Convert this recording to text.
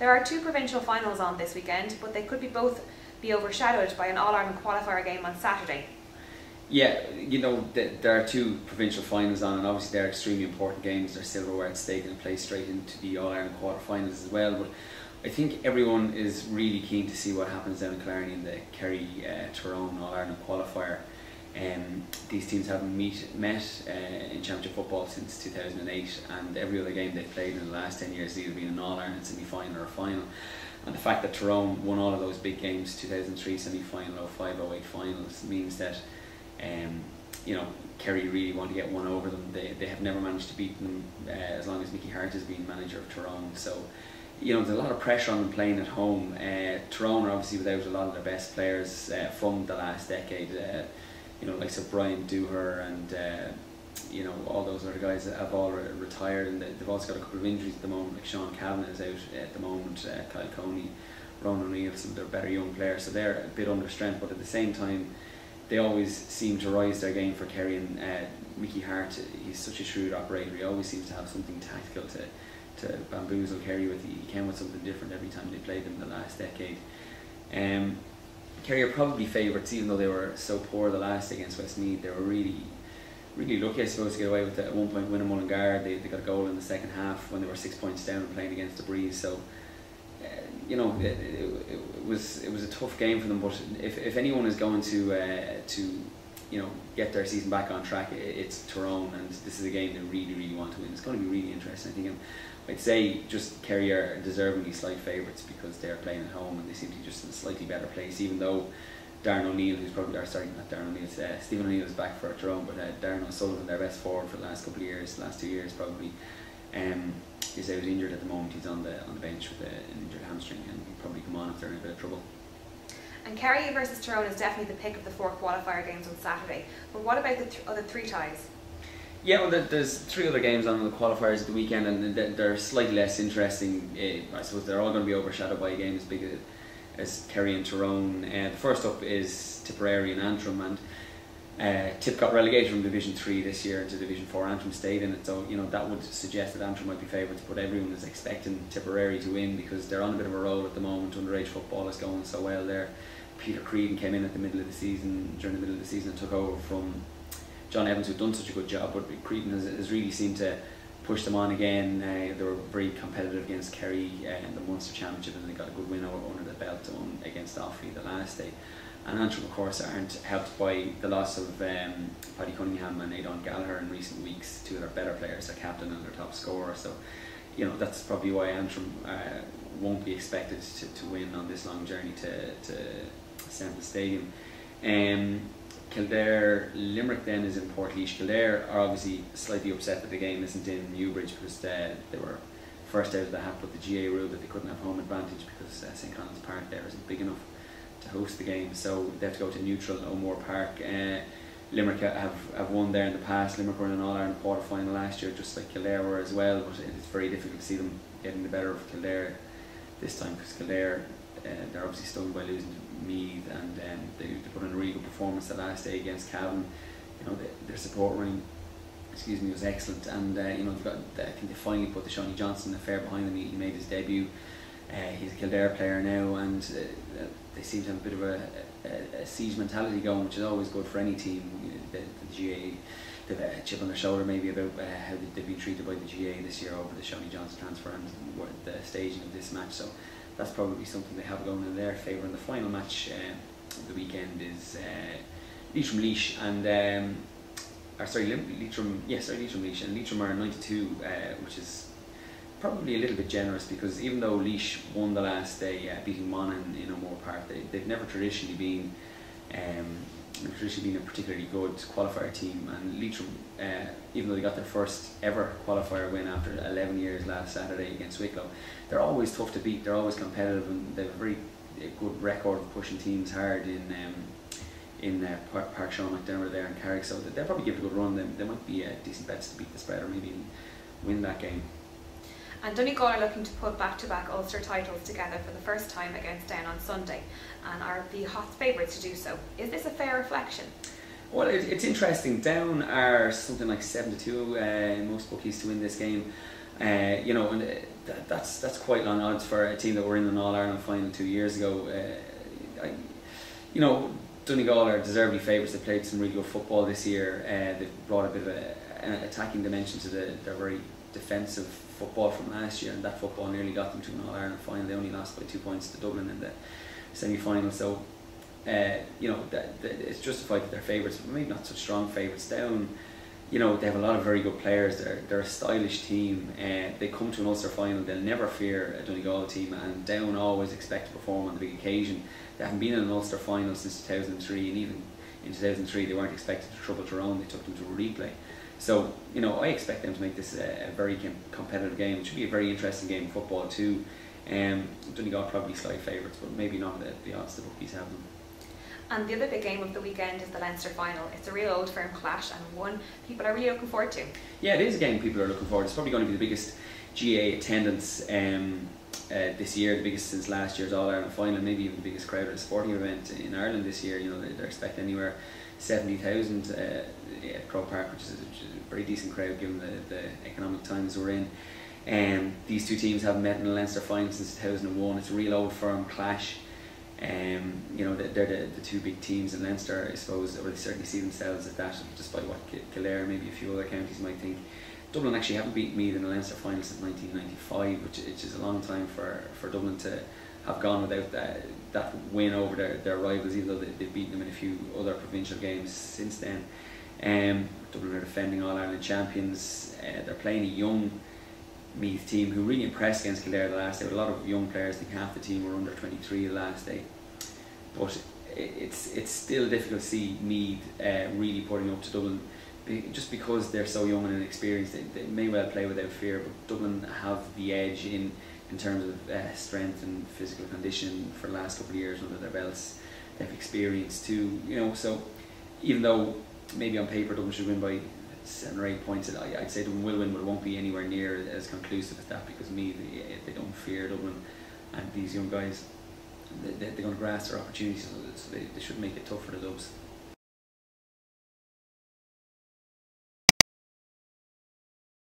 There are two provincial finals on this weekend, but they could both be overshadowed by an All-Ireland qualifier game on Saturday. Yeah, you know, there are two provincial finals on, and obviously they're extremely important games. They're silverware at stake and play straight into the All-Ireland quarterfinals as well. But I think everyone is really keen to see what happens down in Killarney in the Kerry-Tyrone All-Ireland qualifier. These teams haven't met in championship football since 2008, and every other game they've played in the last 10 years has either been an All-Ireland semi-final or a final. And the fact that Tyrone won all of those big games, 2003 semi-final, 05, 08 finals, means that you know, Kerry really want to get one over them. They have never managed to beat them as long as Mickey Harte has been manager of Tyrone. So, you know, there's a lot of pressure on them playing at home. Tyrone are obviously without a lot of their best players from the last decade. You know, like Brian Dooher and you know, all those other guys that have all retired, and they've also got a couple of injuries at the moment. Like Sean Kavanagh is out at the moment, Kyle Coney, Ronan O'Neill, some of their better young players, so they're a bit under strength. But at the same time, they always seem to rise their game for Kerry, and Mickey Harte, he's such a shrewd operator. He always seems to have something tactical to bamboozle Kerry with. He came with something different every time they played them in the last decade. Kerry are probably favourites, even though they were so poor the last day against Westmeath. They were really lucky, I suppose, to get away with it. At one point, winning Mullingar, they got a goal in the second half when they were 6 points down and playing against the Breeze. So, you know, it was a tough game for them. But if anyone is going to you know, get their season back on track, it's Tyrone, and this is a game they really want to win. It's going to be really interesting, I think. I'd say just Kerry are deservingly slight favourites because they're playing at home and they seem to be just in a slightly better place, even though Darren O'Neill, who's probably, or sorry, not Darren O'Neill, Stephen O'Neill is back for Tyrone, but Darren O'Sullivan, their best forward for the last couple of years, last 2 years probably, is out injured at the moment. He's on the bench with an injured hamstring, and he'll probably come on if they're in a bit of trouble. And Kerry versus Tyrone is definitely the pick of the 4 qualifier games on Saturday. But what about the other 3 ties? Yeah, well, there's 3 other games on the qualifiers at the weekend, and they're slightly less interesting. I suppose they're all going to be overshadowed by a game as big as Kerry and Tyrone. The first up is Tipperary and Antrim, and Tip got relegated from Division 3 this year into Division 4. Antrim stayed in it, so you know that would suggest that Antrim might be favourites, but everyone is expecting Tipperary to win because they're on a bit of a roll at the moment. Underage football is going so well there. Peter Creedon came in at the middle of the season, during the middle of the season, and took over from John Evans, who'd done such a good job, but Creedon has really seemed to push them on again. They were very competitive against Kerry in the Munster Championship, and they got a good win under the belt against Offaly the last day. And Antrim, of course, aren't helped by the loss of Paddy Cunningham and Aidan Gallagher in recent weeks, 2 of their better players, their captain and their top scorer. So, you know, that's probably why Antrim won't be expected to win on this long journey to Semple Stadium. Kildare, Limerick then is in Portlaoise. Kildare are obviously slightly upset that the game isn't in Newbridge because they were first out of the hat with the GAA rule that they couldn't have home advantage because St Conan's Park there isn't big enough to host the game, so they have to go to neutral O'Moore Park. Limerick have won there in the past. Limerick were in an All-Ireland quarter final last year, just like Kildare were as well, but it's very difficult to see them getting the better of Kildare this time because Kildare, they're obviously stung by losing to Meath, and they put in a really good performance the last day against Cavan. You know, their support running, was excellent, and you know, I think they finally put the Shawnee Johnson affair behind them. He made his debut. He's a Kildare player now, and they seem to have a bit of a siege mentality going, which is always good for any team. The GAA, they've a chip on their shoulder maybe about how they've been treated by the GAA this year over the Shawnee Johnson transfer and the staging of this match. So that's probably something they have going in their favour. And the final match of the weekend is Leitrim Laois, and Leitrim Laois, and Leitrim are 92, which is probably a little bit generous because even though Laois won the last day, beating Monaghan in O'Moore Park, they've never traditionally been a particularly good qualifier team. And Leitrim, even though they got their first ever qualifier win after 11 years last Saturday against Wicklow, they're always tough to beat. They're always competitive, and they have a very good record of pushing teams hard in Park Sean McDermott there in Carrick. So they'll probably give it a good run. They might be decent bets to beat the spread or maybe win that game. And Donegal are looking to put back-to-back Ulster titles together for the first time against Down on Sunday, and are the hot favourites to do so. Is this a fair reflection? Well, it's interesting. Down are something like 7-2 most bookies to win this game. You know, and that's quite long odds for a team that were in an All-Ireland final 2 years ago. You know, Donegal are deservedly favourites. They played some really good football this year. They've brought a bit of an attacking dimension to their very defensive football from last year, and that football nearly got them to an All-Ireland final. They only lost by 2 points to Dublin in the semi-final. So, you know, it's justified that they're favourites, but maybe not such strong favourites. Down, you know, they have a lot of very good players. They're a stylish team. They come to an Ulster final, they'll never fear a Donegal team, and Down always expect to perform on the big occasion. They haven't been in an Ulster final since 2003, and even in 2003 they weren't expected to trouble Tyrone. They took them to a replay. So, you know, I expect them to make this a very competitive game. It should be a very interesting game of football too. Donegal probably slight favourites, but maybe not at the odds the bookies have them. And the other big game of the weekend is the Leinster final. It's a real old firm clash, and one people are really looking forward to. Yeah, it is a game people are looking forward to. It's probably going to be the biggest GAA attendance this year, the biggest since last year's All-Ireland final, maybe even the biggest crowd at a sporting event in Ireland this year. You know, they're expecting anywhere 70,000 at Croke Park, which is a very decent crowd given the economic times we're in. These two teams haven't met in a Leinster final since 2001. It's a real old firm clash. You know, they're the two big teams in Leinster, I suppose, or they certainly see themselves at that, despite what Kildare, maybe a few other counties might think. Dublin actually haven't beaten Meath in a Leinster final since 1995, which is a long time for Dublin to have gone without that win over their rivals, even though they've beaten them in a few other provincial games since then. Dublin are defending All-Ireland champions. They're playing a young Meath team who really impressed against Kildare the last day, with a lot of young players. I think half the team were under 23 the last day. But it's still difficult to see Meath really putting up to Dublin, just because they're so young and inexperienced. They may well play without fear, but Dublin have the edge in terms of strength and physical condition for the last couple of years under their belts. They've experience too, you know. So even though maybe on paper Dublin should win by 7 or 8 points, I'd say Dublin will win, but it won't be anywhere near as conclusive as that, because Meath, they don't fear Dublin, and these young guys, they're going to grasp their opportunities, so they should make it tough for the Dubs.